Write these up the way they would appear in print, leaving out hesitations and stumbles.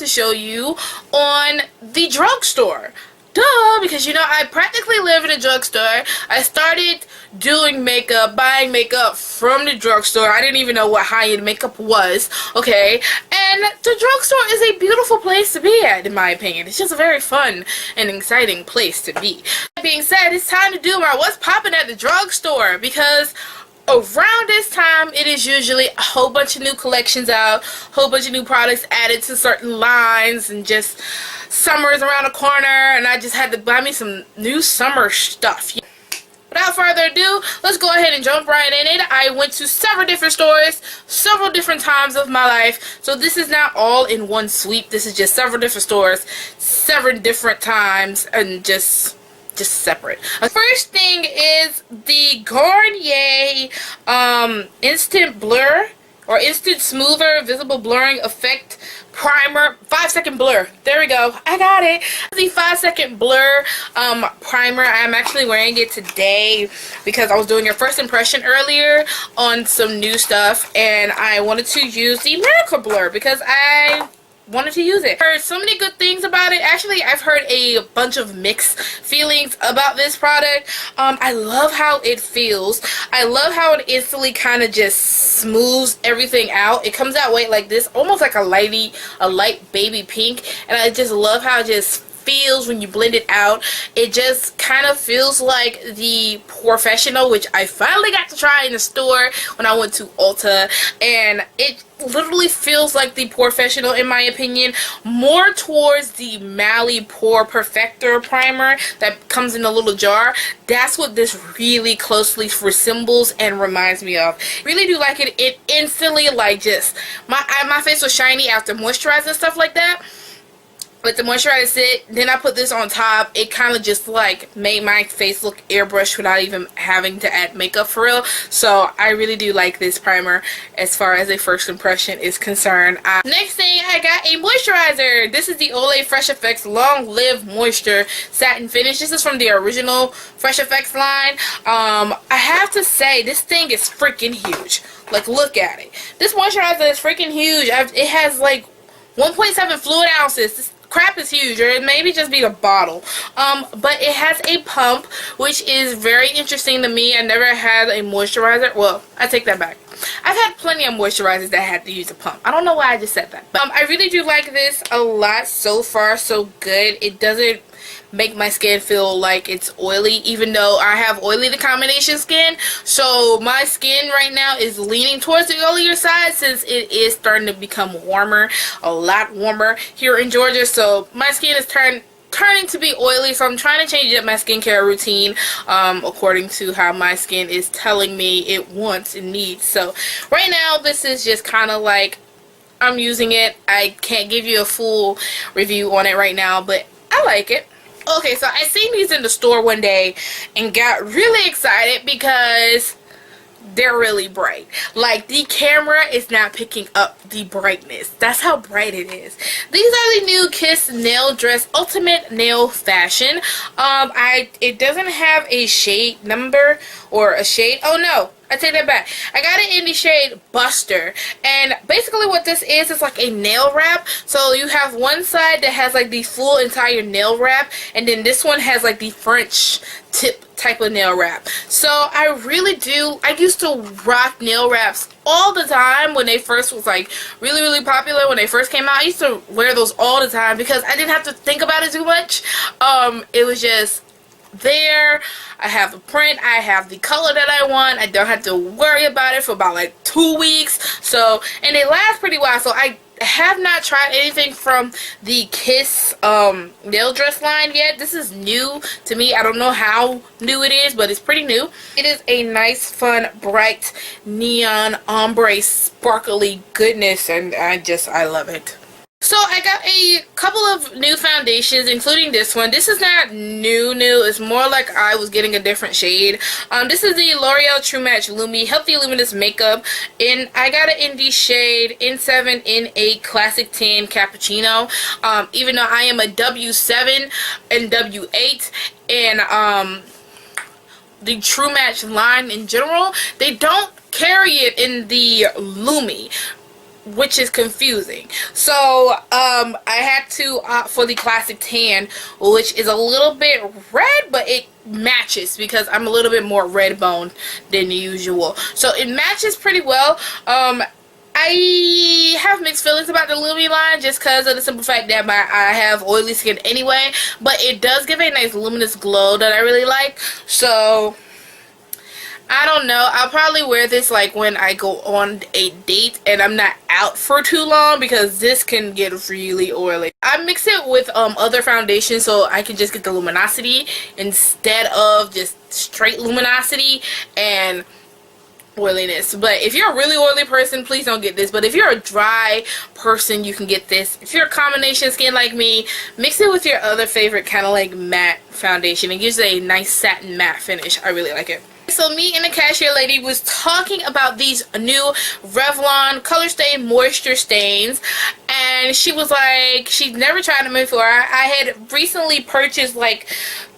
to show you on the drugstore. Duh, because you know I practically live in a drugstore. I started doing makeup, buying makeup from the drugstore. I didn't even know what high-end makeup was, okay? And the drugstore is a beautiful place to be at, in my opinion. It's just a very fun and exciting place to be. That being said, it's time to do my what's popping at the drugstore, because around this time, it is usually a whole bunch of new collections out, a whole bunch of new products added to certain lines, and just summer's around the corner, and I just had to buy me some new summer stuff. Without further ado, let's go ahead and jump right in it. I went to several different stores, several different times of my life, so this is not all in one sweep. This is just several different stores, several different times, and just separate. The first thing is the Garnier Instant Blur or Instant Smoother Visible Blurring Effect Primer 5-second blur. There we go. I got it. The 5-second blur primer. I'm actually wearing it today because I was doing a first impression earlier on some new stuff, and I wanted to use the Miracle Blur because I wanted to use it. Heard so many good things about it. Actually, I've heard a bunch of mixed feelings about this product. I love how it feels. I love how it instantly kind of just smooths everything out. It comes out white like this, almost like a light baby pink, and I just love how it just feels when you blend it out. It just kind of feels like the Professional, which I finally got to try in the store when I went to Ulta, and it literally feels like the Professional in my opinion, more towards the Mally Pore Perfector primer that comes in a little jar. That's what this really closely resembles and reminds me of. Really do like it. It instantly, like, just my face was shiny after moisturizing and stuff like that. Let the moisturizer sit, then I put this on top. It kind of just like made my face look airbrushed without even having to add makeup for real. So I really do like this primer as far as a first impression is concerned. Next thing, I got a moisturizer. This is the Olay Fresh Effects Long Live Moisture Satin Finish. This is from the original Fresh Effects line. I have to say, this thing is freaking huge. Like, look at it. This moisturizer is freaking huge. It has like 1.7 fluid ounces. This crap is huge, or it maybe just be a bottle, but it has a pump, which is very interesting to me. I never had a moisturizer. Well, I take that back. I've had plenty of moisturizers that had to use a pump. I don't know why I just said that, but I really do like this a lot. So far so good. It doesn't make my skin feel like it's oily, even though I have oily to combination skin. So my skin right now is leaning towards the oilier side since it is starting to become warmer, a lot warmer here in Georgia. So my skin is turning to be oily, so I'm trying to change up my skincare routine according to how my skin is telling me it wants and needs. So right now this is just kind of like I'm using it. I can't give you a full review on it right now, but I like it. Okay, so I seen these in the store one day and got really excited because they're really bright. Like, the camera is not picking up the brightness. That's how bright it is. These are the new Kiss Nail Dress Ultimate Nail Fashion. It doesn't have a shade number or a shade. Oh no, I take that back. I got it in the shade Buster, and basically what this is like a nail wrap. So you have one side that has like the full entire nail wrap, and then this one has like the French tip type of nail wrap. So I used to rock nail wraps all the time when they first was like really popular. When they first came out, I used to wear those all the time because I didn't have to think about it too much. It was just there. I have the print, I have the color that I want. I don't have to worry about it for about like 2 weeks. So, and they last pretty well. So I have not tried anything from the Kiss nail dress line yet. This is new to me. I don't know how new it is, but it's pretty new. It is a nice, fun, bright, neon, ombre, sparkly goodness, and I love it. So I got a couple of new foundations, including this one. This is not new. It's more like I was getting a different shade. This is the L'Oreal True Match Lumi Healthy Luminous Makeup, and I got it in the shade N7 N8 Classic Tan Cappuccino. Even though I am a W7 and W8, and the True Match line in general, they don't carry it in the Lumi. which is confusing. So I had to opt for the classic tan, which is a little bit red, but it matches because I'm a little bit more red boned than usual, so it matches pretty well. I have mixed feelings about the Lumi line just because of the simple fact that I have oily skin anyway, but it does give a nice luminous glow that I really like. So I don't know, I'll probably wear this like when I go on a date and I'm not out for too long, because this can get really oily. I mix it with other foundations so I can just get the luminosity instead of just straight luminosity and oiliness. But if you're a really oily person, please don't get this. But if you're a dry person, you can get this. If you're a combination skin like me, mix it with your other favorite kind of like matte foundation. It gives it a nice satin matte finish. I really like it. So me and the cashier lady was talking about these new Revlon Color Stain Moisture Stains, and she was like, she's never tried them before. I had recently purchased like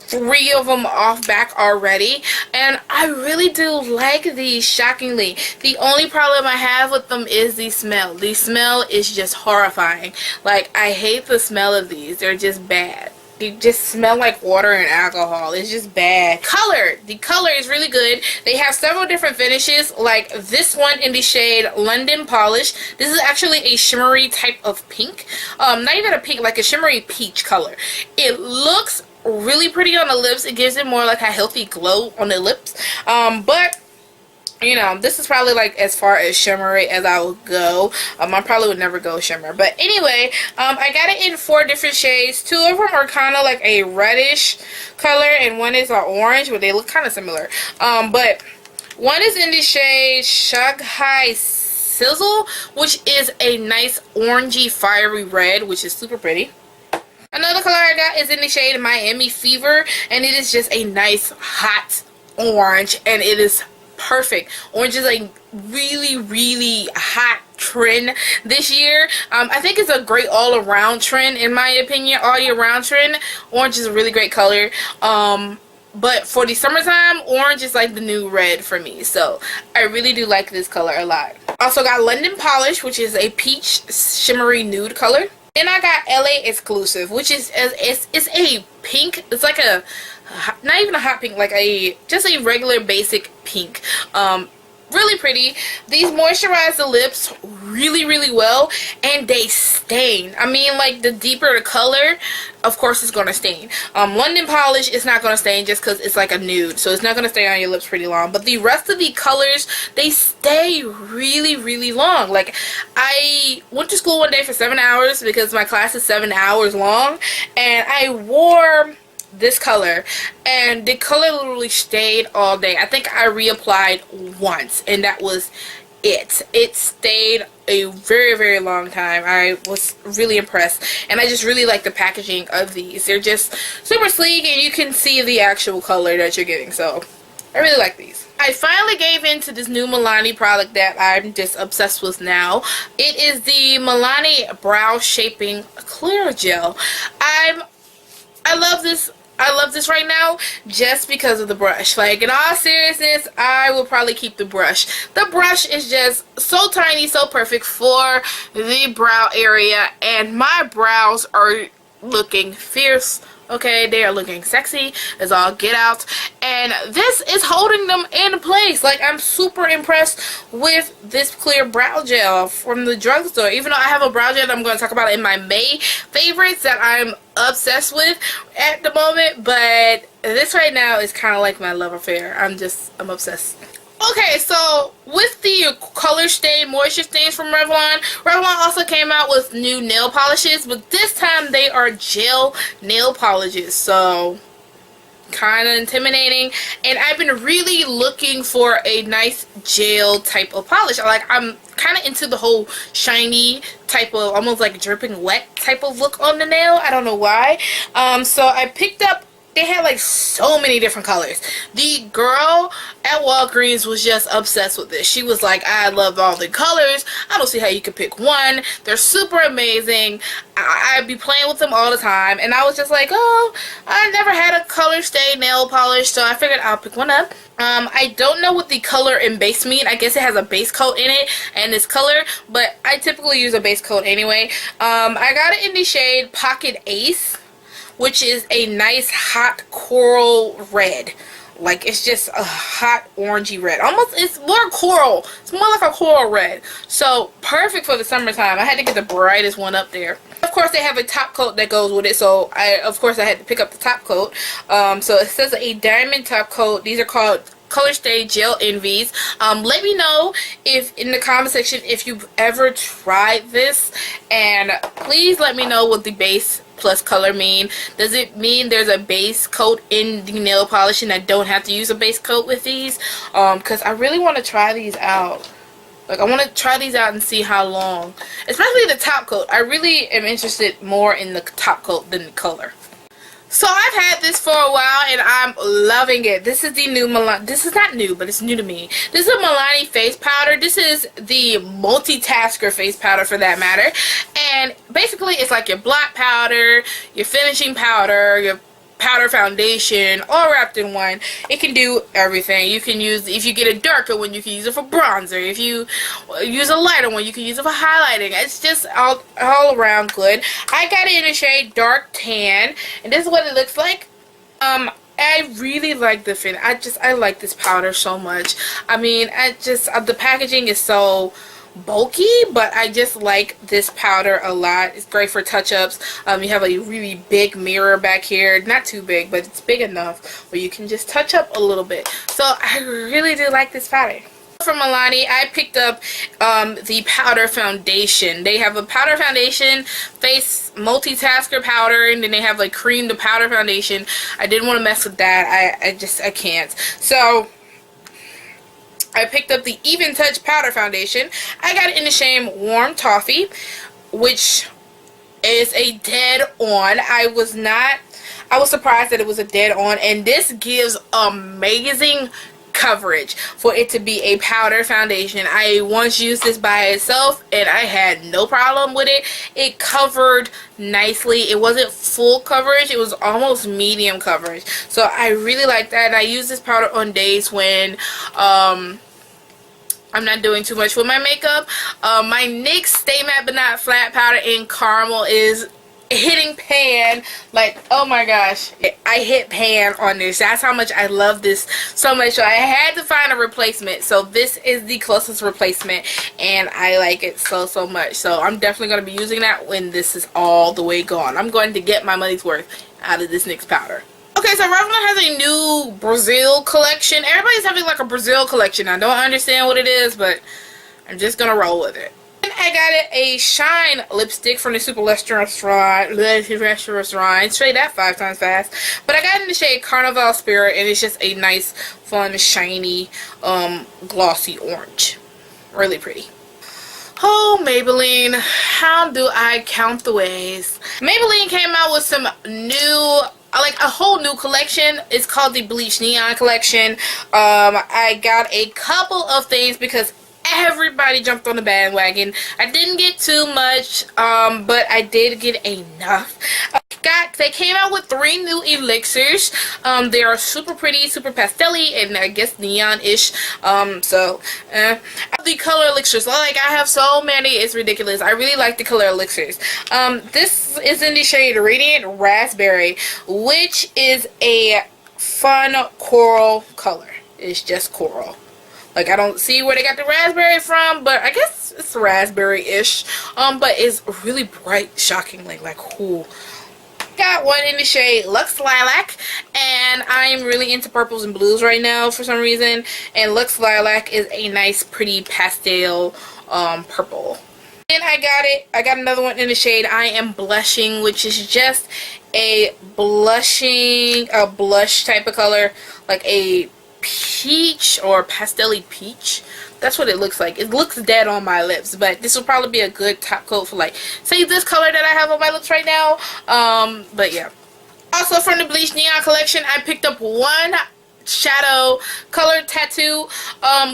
3 of them off back already, and I really do like these, shockingly. The only problem I have with them is the smell. The smell is just horrifying. Like, I hate the smell of these. They're just bad. They just smell like water and alcohol. It's just bad. Color. The color is really good. They have several different finishes, like this one in the shade London Polish. This is actually a shimmery type of pink. Not even a pink, like a shimmery peach color. It looks really pretty on the lips. It gives it more like a healthy glow on the lips. But you know, this is probably like as far as shimmery as I will go. I probably would never go shimmer. But anyway, I got it in 4 different shades. 2 of them are kind of like a reddish color, and one is an orange, but they look kind of similar. But one is in the shade Shanghai Sizzle, which is a nice orangey fiery red, which is super pretty. Another color I got is in the shade Miami Fever, and it is just a nice hot orange, and it is perfect. Orange is a really hot trend this year. I think it's a great all-around trend, in my opinion. All year round trend. Orange is a really great color. But for the summertime, orange is like the new red for me. So I really do like this color a lot. Also got London Polish, which is a peach shimmery nude color. Then I got LA Exclusive, which is it's a pink. It's like a, not even a hot pink, like just a regular basic pink. Really pretty. These moisturize the lips really well, and they stain. I mean, like, the deeper the color, of course it's gonna stain. London Polish is not gonna stain just because it's like a nude, so it's not gonna stay on your lips pretty long. But the rest of the colors, they stay really long. Like, I went to school one day for 7 hours because my class is 7 hours long, and I wore this color, and the color literally stayed all day. I think I reapplied once, and that was it. It stayed a very long time. I was really impressed, and I just really like the packaging of these. They're just super sleek, and you can see the actual color that you're getting, so I really like these. I finally gave in to this new Milani product that I'm just obsessed with now. It is the Milani Brow Shaping Clear Gel. I love this. I love this right now just because of the brush. Like, in all seriousness, I will probably keep the brush. The brush is just so tiny, so perfect for the brow area, and my brows are looking fierce. Okay, they are looking sexy as all get out, and this is holding them in place. Like, I'm super impressed with this clear brow gel from the drugstore. Even though I have a brow gel that I'm going to talk about in my May favorites that I'm obsessed with at the moment, but this right now is kind of like my love affair. I'm obsessed. Okay, so with the Color Stain Moisture Stains from Revlon, Revlon also came out with new nail polishes, but this time they are gel nail polishes, so kind of intimidating. And I've been really looking for a nice gel type of polish. I'm kind of into the whole shiny type of, almost like dripping wet type of look on the nail. I don't know why. So I picked up They had like so many different colors. The girl at Walgreens was just obsessed with this. She was like, I love all the colors. I don't see how you could pick one. They're super amazing. I'd be playing with them all the time. And I was just like, oh, I never had a color stay nail polish, so I figured I'll pick one up. I don't know what the color and base mean. I guess it has a base coat in it and this color, but I typically use a base coat anyway. I got it in the shade Pocket Ace, which is a nice hot coral red. Like, it's just a hot orangey red. Almost, it's more coral. It's more like a coral red. So, perfect for the summertime. I had to get the brightest one up there. Of course, they have a top coat that goes with it. So, of course, I had to pick up the top coat. So, it says a diamond top coat. These are called Color Stay Gel Envies. Let me know if in the comment section if you've ever tried this, and please let me know what the base plus color mean. Does it mean there's a base coat in the nail polish and I don't have to use a base coat with these? Because I really want to try these out. Like, I want to try these out and see how long, especially the top coat. I really am interested more in the top coat than the color. So I've had this for a while and I'm loving it. This is the new Milani. This is not new, but it's new to me. This is a Milani face powder. This is the multitasker face powder for that matter. And basically it's like your blot powder, your finishing powder, your powder foundation, all wrapped in one. It can do everything. You can use, if you get a darker one, you can use it for bronzer. If you use a lighter one, you can use it for highlighting. It's just all around good. I got it in the shade Dark Tan, and this is what it looks like. I really like the fit. I like this powder so much. I mean, the packaging is so bulky, but I just like this powder a lot. It's great for touch-ups. You have a really big mirror back here, not too big, but it's big enough where you can just touch up a little bit. So I really do like this powder. From Milani, I picked up the powder foundation. They have a powder foundation, face multitasker powder, and then they have like cream to powder foundation. I didn't want to mess with that. I can't. So I picked up the Even Touch Powder Foundation. I got it in the shade Warm Toffee, which is a dead on. I was surprised that it was a dead on, and this gives amazing coverage for it to be a powder foundation. I once used this by itself and I had no problem with it. It covered nicely. It wasn't full coverage, it was almost medium coverage. So I really like that, and I use this powder on days when I'm not doing too much with my makeup. My NYX Stay Matte But Not Flat powder in caramel is hitting pan. Like, oh my gosh, I hit pan on this. That's how much I love this so much. So I had to find a replacement, so this is the closest replacement, and I like it so much. So I'm definitely going to be using that when this is all the way gone. I'm going to get my money's worth out of this NYX powder. Okay, so Revlon has a new Brazil collection. Everybody's having like a Brazil collection. I don't understand what it is, but I'm just gonna roll with it. And I got it a Shine lipstick from the Super Luster Restaurant. Say that 5 times fast. But I got it in the shade Carnival Spirit, and it's just a nice, fun, shiny, glossy orange. Really pretty. Oh, Maybelline, how do I count the ways? Maybelline came out with some new, like a whole new collection. It's called the Bleach Neon collection. I got a couple of things because everybody jumped on the bandwagon. I didn't get too much, but I did get enough. They came out with 3 new elixirs. They are super pretty, super pastel-y, and I guess neon-ish. The color elixirs, like I have so many, it's ridiculous. I really like the color elixirs. This is in the shade Radiant Raspberry, which is a fun coral color. It's just coral. Like, I don't see where they got the raspberry from, but I guess it's raspberry-ish. But it's really bright, shockingly, like, cool. Got one in the shade Luxe Lilac, and I'm really into purples and blues right now for some reason, and Luxe Lilac is a nice pretty pastel purple. And I got another one in the shade I Am Blushing, which is just a blush type of color, like a peach or pastel-y peach. That's what it looks like. It looks dead on my lips, but this will probably be a good top coat for, like, say this color that I have on my lips right now. But yeah, Also from the Bleach Neon collection, I picked up one shadow color tattoo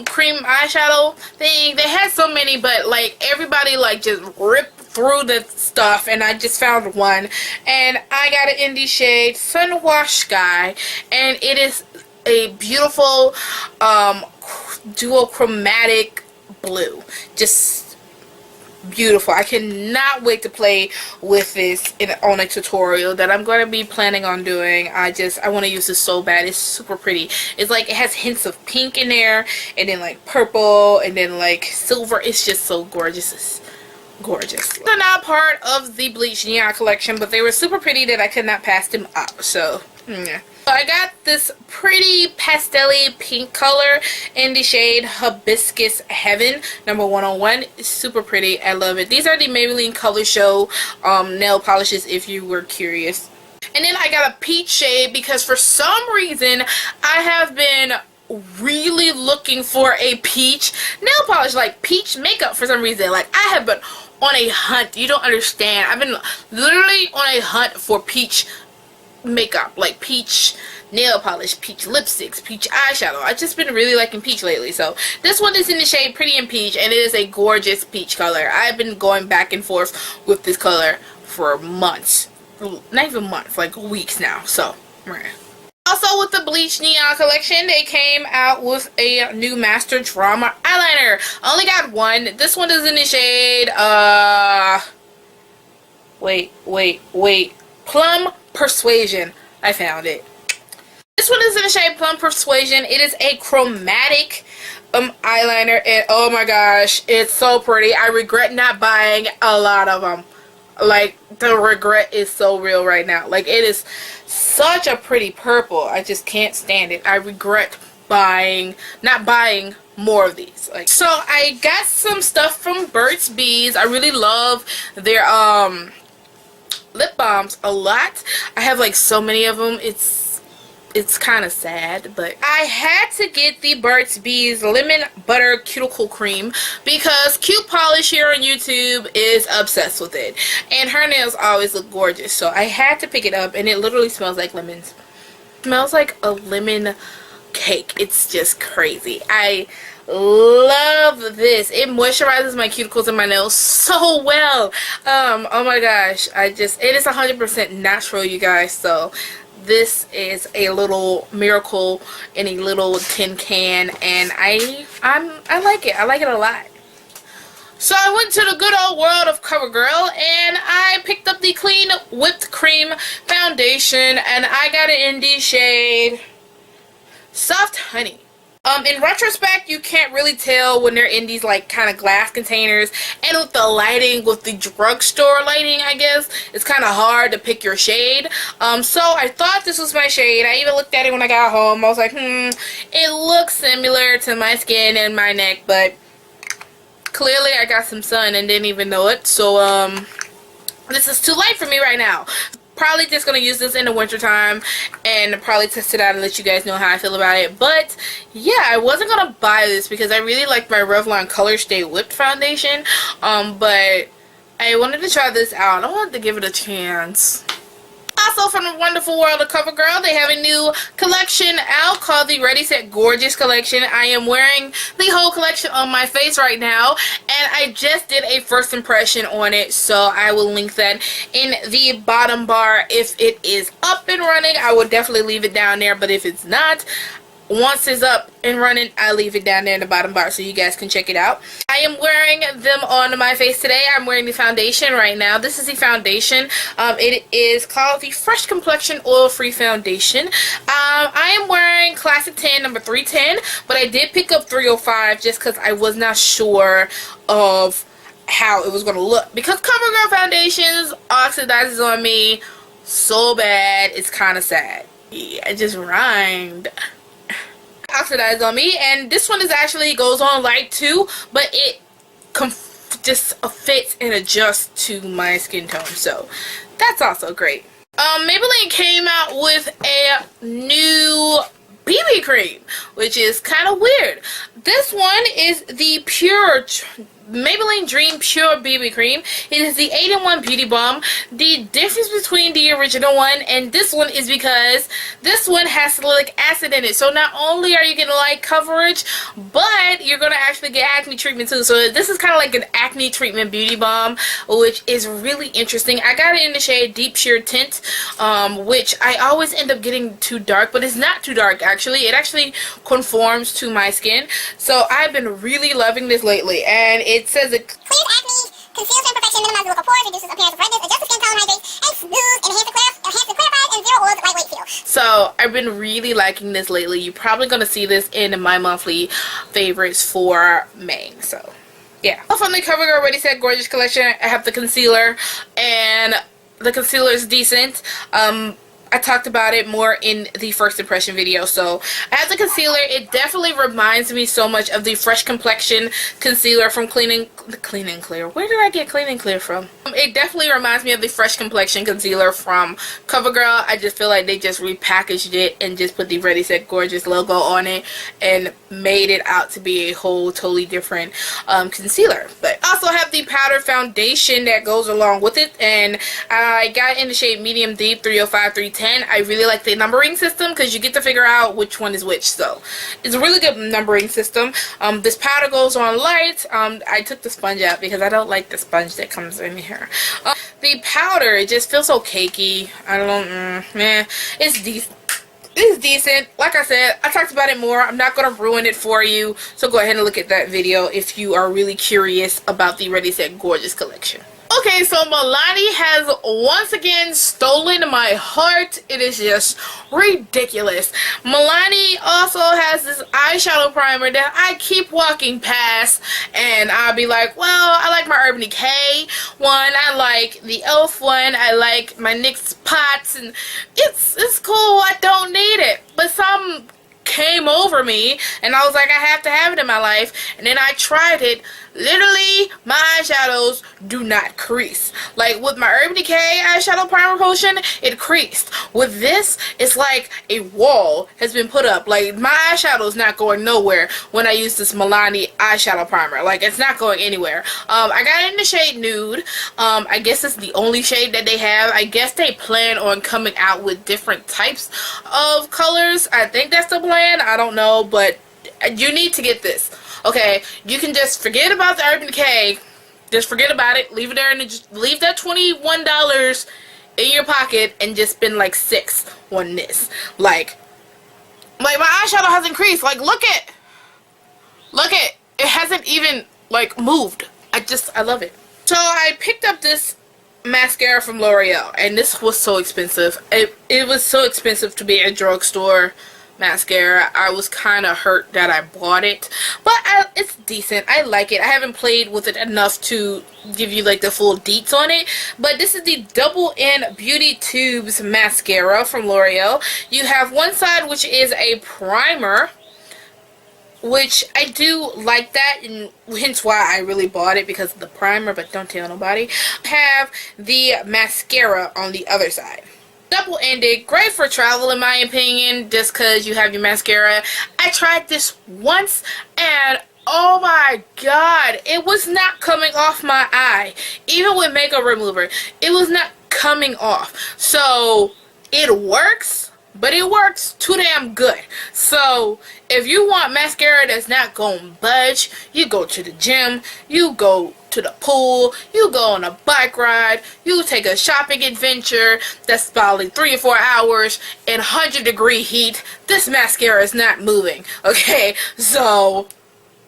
cream eyeshadow thing. They had so many, but like everybody like just ripped through the stuff, and I just found one, and I got it in the shade Sunwash Sky, and it is a beautiful duochromatic blue. Just beautiful. I cannot wait to play with this on a tutorial that I'm going to be planning on doing. I want to use this so bad. It's super pretty. It's like it has hints of pink in there, and then like purple, and then like silver. It's just so gorgeous. It's gorgeous. They're not part of the Bleach Neon collection, but they were super pretty that I could not pass them up. So yeah. So I got this pretty pastel-y pink color in the shade Hibiscus Heaven, number 101. It's super pretty. I love it. These are the Maybelline Color Show nail polishes, if you were curious. And then I got a peach shade because for some reason I have been really looking for a peach nail polish, like peach makeup for some reason. Like I have been on a hunt. You don't understand. I've been literally on a hunt for peach makeup, like peach nail polish, peach lipsticks, peach eyeshadow. I've just been really liking peach lately. So this one is in the shade Pretty in Peach, and it is a gorgeous peach color. I've been going back and forth with this color for months. Not even months, like weeks now. So also with the Bleach Neon collection, they came out with a new Master Drama eyeliner. I only got one. This one is in the shade wait, Plum Persuasion. I found it. This one is in the shade Plum Persuasion. It is a chromatic eyeliner, and oh my gosh, it's so pretty. I regret not buying a lot of them. Like, the regret is so real right now. Like, it is such a pretty purple. I just can't stand it. I regret not buying more of these. Like, so I got some stuff from Burt's Bees. I really love their lip balms a lot. I have like so many of them. It's kind of sad, but I had to get the Burt's Bees Lemon Butter Cuticle Cream because Cute Polish here on YouTube is obsessed with it, and her nails always look gorgeous, so I had to pick it up, and it literally smells like lemons. It smells like a lemon cake. It's just crazy. I love this. It moisturizes my cuticles and my nails so well. Oh my gosh, it is 100% natural, you guys, so this is a little miracle in a little tin can, and I like it. I like it a lot. So I went to the good old world of CoverGirl, and I picked up the Clean Whipped Cream Foundation, and I got it in the shade Soft Honey. In retrospect, you can't really tell when they're in these like kind of glass containers, and with the lighting, with the drugstore lighting, I guess, it's kind of hard to pick your shade. So I thought this was my shade. I even looked at it when I got home. I was like, it looks similar to my skin and my neck, but clearly I got some sun and didn't even know it. So this is too light for me right now. Probably just going to use this in the winter time and probably test it out and let you guys know how I feel about it. But yeah, I wasn't going to buy this because I really like my Revlon Color Stay Whipped foundation. But I wanted to try this out. I wanted to give it a chance. Also from the wonderful world of CoverGirl, they have a new collection out called the Ready Set Gorgeous collection. I am wearing the whole collection on my face right now, and I just did a first impression on it, so I will link that in the bottom bar. If it is up and running, I will definitely leave it down there, but if it's not, once it's up and running, I'll leave it down there in the bottom bar so you guys can check it out. I am wearing them on my face today. I'm wearing the foundation right now. This is the foundation. It is called the Fresh Complexion Oil Free Foundation. I am wearing Classic Tan number 310, but I did pick up 305 just because I was not sure of how it was going to look. Because CoverGirl foundations oxidizes on me so bad, it's kind of sad. Yeah, it just rhymed. Oxidized on me, and this one is actually goes on light too, but it just fits and adjusts to my skin tone, so that's also great. Maybelline came out with a new BB cream, which is kind of weird. This one is the Pure Maybelline Dream Pure BB Cream. It is the 8-in-1 Beauty Balm. The difference between the original one and this one is because this one has salicylic acid in it. So not only are you getting light coverage, but you're going to actually get acne treatment too. So this is kind of like an acne treatment beauty balm, which is really interesting. I got it in the shade Deep Sheer Tint, which I always end up getting too dark, but it's not too dark actually. It actually conforms to my skin. So I've been really loving this lately, and it says it clears acne, conceals imperfection, minimizes local pores, reduces appearance of redness, adjusts the skin tone, hydrates, and smooths, enhances clarifies, and zero oils, lightweight feel. So I've been really liking this lately. You're probably going to see this in my monthly favorites for May. So yeah. From the CoverGirl Ready Set Gorgeous collection, I have the concealer, and the concealer is decent. I talked about it more in the first impression video. So as a concealer, it definitely reminds me so much of the Fresh Complexion concealer from Clean and Clear. Where did I get Clean and Clear from? It definitely reminds me of the Fresh Complexion concealer from CoverGirl. I just feel like they just repackaged it and just put the Ready Set Gorgeous logo on it and made it out to be a whole totally different concealer. But I also have the powder foundation that goes along with it, and I got it in the shade Medium Deep 305 310. I really like the numbering system because you get to figure out which one is which. So it's a really good numbering system. This powder goes on light. I took the sponge out because I don't like the sponge that comes in here. The powder, it just feels so cakey. I don't, it's decent. It's decent. Like I said, I talked about it more. I'm not going to ruin it for you. So go ahead and look at that video if you are really curious about the Ready Set Gorgeous collection. Okay, so Milani has once again stolen my heart. It is just ridiculous. Milani also has this eyeshadow primer that I keep walking past, and I'll be like, well, I like my Urban Decay one, I like the e.l.f. one, I like my NYX Pots, and it's cool, I don't need it. But some came over me, and I was like, I have to have it in my life, and then I tried it. Literally, my eyeshadows do not crease. Like with my Urban Decay eyeshadow primer potion, it creased. With this, it's like a wall has been put up. Like my eyeshadow is not going nowhere when I use this Milani eyeshadow primer. Like it's not going anywhere. I got it in the shade Nude. I guess it's the only shade that they have. I guess they plan on coming out with different types of colors. I think that's the plan. I don't know, but you need to get this. Okay, you can just forget about the Urban Decay. Just forget about it. Leave it there and leave that $21 in your pocket and just spend like $6 on this. Like my eyeshadow hasn't creased. Like look it. It hasn't even like moved. I love it. So I picked up this mascara from L'Oreal, and this was so expensive. It was so expensive to be a drugstore mascara. I was kind of hurt that I bought it, but it's decent. I like it. I haven't played with it enough to give you like the full deets on it, but this is the Double N Beauty Tubes mascara from L'Oreal. You have one side which is a primer, which I do like that, and hence why I really bought it, because of the primer, but don't tell nobody. Have the mascara on the other side. Double-ended, great for travel in my opinion, just because you have your mascara. I tried this once, and oh my god, it was not coming off my eye. Even with makeup remover, it was not coming off. So it works, but it works too damn good. So if you want mascara that's not gonna budge, you go to the gym, you go to the pool, you go on a bike ride, you take a shopping adventure that's probably 3 or 4 hours in 100-degree heat, this mascara is not moving. Okay, so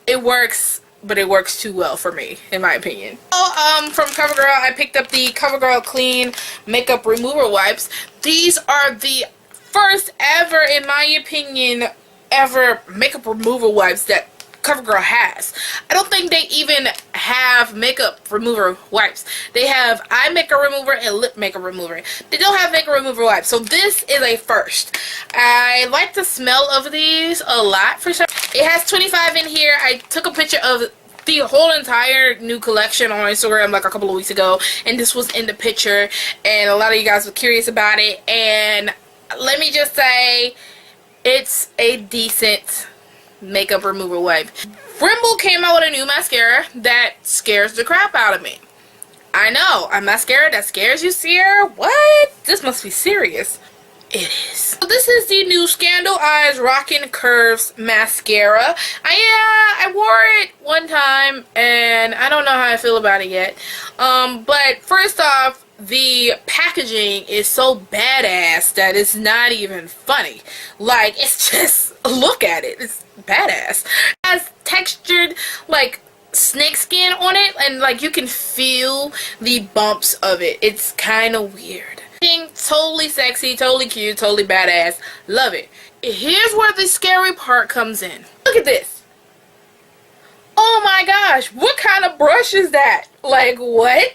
it works, but it works too well for me, in my opinion. So, from CoverGirl, I picked up the CoverGirl Clean Makeup Remover Wipes. These are the first ever, in my opinion, ever makeup remover wipes that CoverGirl has. I don't think they even have makeup remover wipes. They have eye makeup remover and lip makeup remover. They don't have makeup remover wipes. So this is a first. I like the smell of these a lot for sure. It has 25 in here. I took a picture of the whole entire new collection on Instagram like a couple of weeks ago, and this was in the picture, and a lot of you guys were curious about it, and let me just say, it's a decent makeup remover wipe. Rimble came out with a new mascara that scares the crap out of me. I know, a mascara that scares you, Sierra? What? This must be serious. It is. So this is the new Scandal Eyes Rockin' Curves mascara. I wore it one time and I don't know how I feel about it yet. But first off, the packaging is so badass that it's not even funny. Like, it's just, look at it. It's badass. It has textured, like, snake skin on it, and like you can feel the bumps of it. It's kind of weird. Totally sexy, totally cute, totally badass. Love it. Here's where the scary part comes in. Look at this. Oh my gosh, what kind of brush is that? Like, what?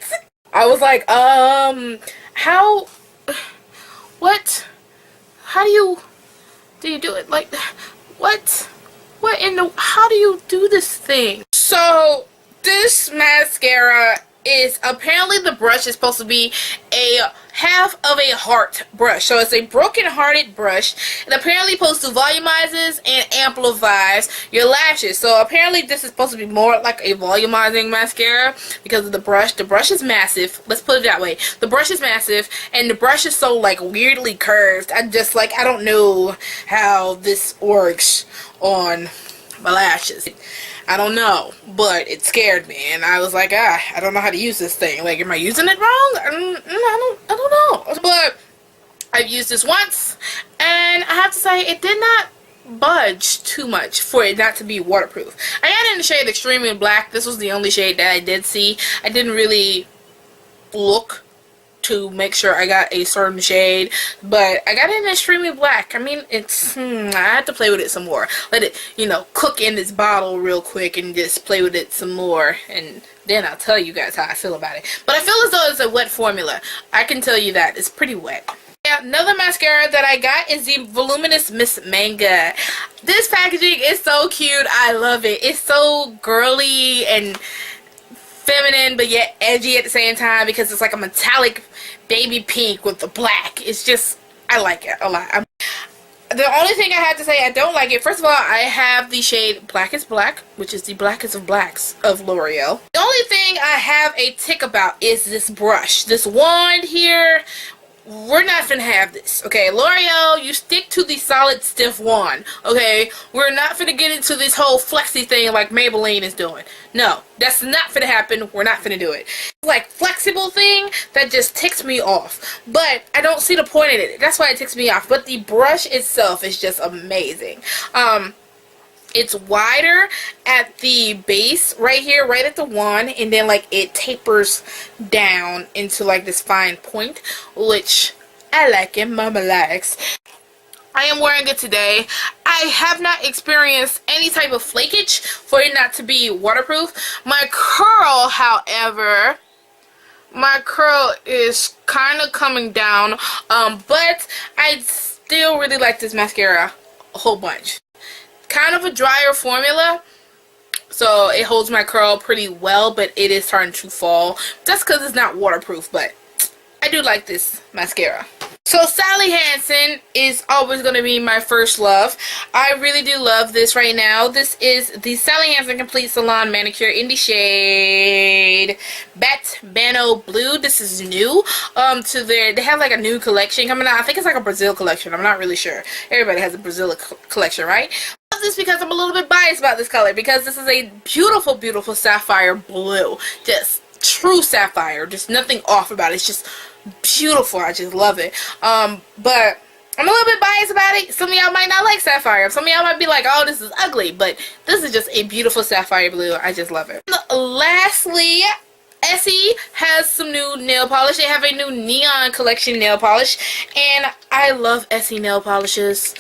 I was like, how, what, how do you do it? Like, what in the, how do you do this thing? So, this mascara is, apparently the brush is supposed to be a half of a heart brush. So it's a broken hearted brush, and apparently supposed to volumizes and amplifies your lashes. So apparently this is supposed to be more like a volumizing mascara because of the brush. The brush is massive. Let's put it that way. The brush is massive, and the brush is so like weirdly curved. I don't know how this works on my lashes. I don't know, but it scared me, and I was like, I don't know how to use this thing. Like, am I using it wrong? I don't know. But I've used this once, and I have to say, it did not budge too much for it not to be waterproof. I got it in the shade Extremely Black. This was the only shade that I did see. I didn't really look to make sure I got a certain shade, but I got it in Extremely Black. I mean, it's, I had to play with it some more. Let it, cook in this bottle real quick and just play with it some more, and then I'll tell you guys how I feel about it. But I feel as though it's a wet formula. I can tell you that. It's pretty wet. Yeah, another mascara that I got is the Voluminous Miss Manga. This packaging is so cute. I love it. It's so girly and feminine, but yet edgy at the same time because it's like a metallic baby pink with the black. It's just, I like it a lot. The only thing I have to say I don't like it, first of all, I have the shade Blackest Black, which is the blackest of blacks of L'Oreal. The only thing I have a tick about is this brush. This wand here, we're not finna have this, okay? L'Oreal, you stick to the solid stiff wand, okay? We're not finna get into this whole flexy thing like Maybelline is doing. No, that's not finna happen. We're not finna do it. It's like flexible thing that just ticks me off. But I don't see the point in it. That's why it ticks me off. But the brush itself is just amazing. It's wider at the base right here, right at the wand, and then like it tapers down into like this fine point, which I like it. Mama likes. I am wearing it today. I have not experienced any type of flakage for it not to be waterproof. My curl, however, my curl is kind of coming down, but I still really like this mascara a whole bunch. Kind of a drier formula, so it holds my curl pretty well, but it is starting to fall. That's because it's not waterproof, but I do like this mascara. So Sally Hansen is always going to be my first love. I really do love this right now. This is the Sally Hansen Complete Salon Manicure in the shade Bat Bano Blue. This is new to they have like a new collection coming out. I think it's like a Brazil collection. I'm not really sure. Everybody has a Brazil collection, right? I love this because I'm a little bit biased about this color because this is a beautiful, beautiful sapphire blue. Just true sapphire. Just nothing off about it. It's just beautiful. I just love it. But I'm a little bit biased about it. Some of y'all might not like sapphire. Some of y'all might be like, oh, this is ugly. But this is just a beautiful sapphire blue. I just love it. Lastly, Essie has some new nail polish. They have a new neon collection nail polish. And I love Essie nail polishes.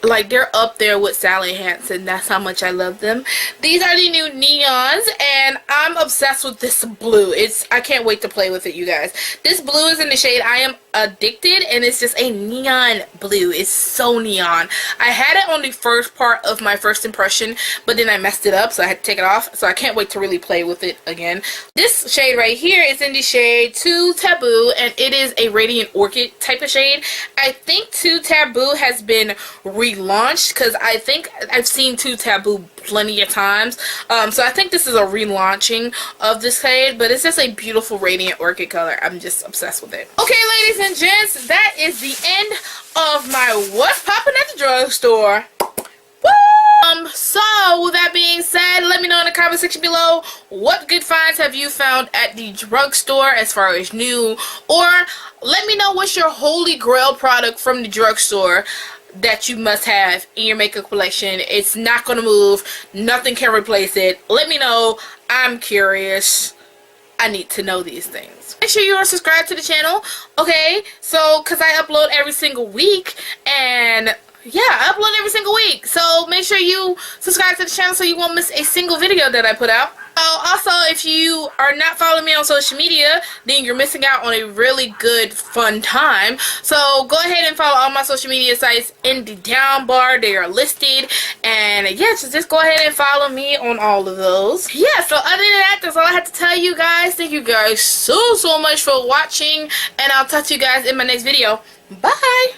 Like, they're up there with Sally Hansen. That's how much I love them. These are the new neons, and I'm obsessed with this blue. I can't wait to play with it, you guys. This blue is in the shade I Am Addicted, and it's just a neon blue. It's so neon. I had it on the first part of my first impression, but then I messed it up, so I had to take it off. So I can't wait to really play with it again. This shade right here is in the shade Too Taboo, and it is a Radiant Orchid type of shade. I think Too Taboo has been relaunched because I think I've seen Too Taboo plenty of times. So I think this is a relaunching of this shade, but it's just a beautiful Radiant Orchid color. I'm just obsessed with it. Okay, ladies and gents, that is the end of my What's Poppin' at the Drugstore. Woo! So with that being said, let me know in the comment section below what good finds have you found at the drugstore as far as new, or let me know what's your holy grail product from the drugstore that you must have in your makeup collection. It's not gonna move, nothing can replace it. Let me know. I'm curious. I need to know these things. Make sure you are subscribed to the channel, okay? So, because I upload every single week, and yeah, I upload every single week. So, make sure you subscribe to the channel so you won't miss a single video that I put out. Also, if you are not following me on social media, then you're missing out on a really good, fun time. So, go ahead and follow all my social media sites in the down bar. They are listed. And, yeah, just go ahead and follow me on all of those. Yeah, so other than that, that's all I have to tell you guys. Thank you guys so much for watching. And I'll talk to you guys in my next video. Bye!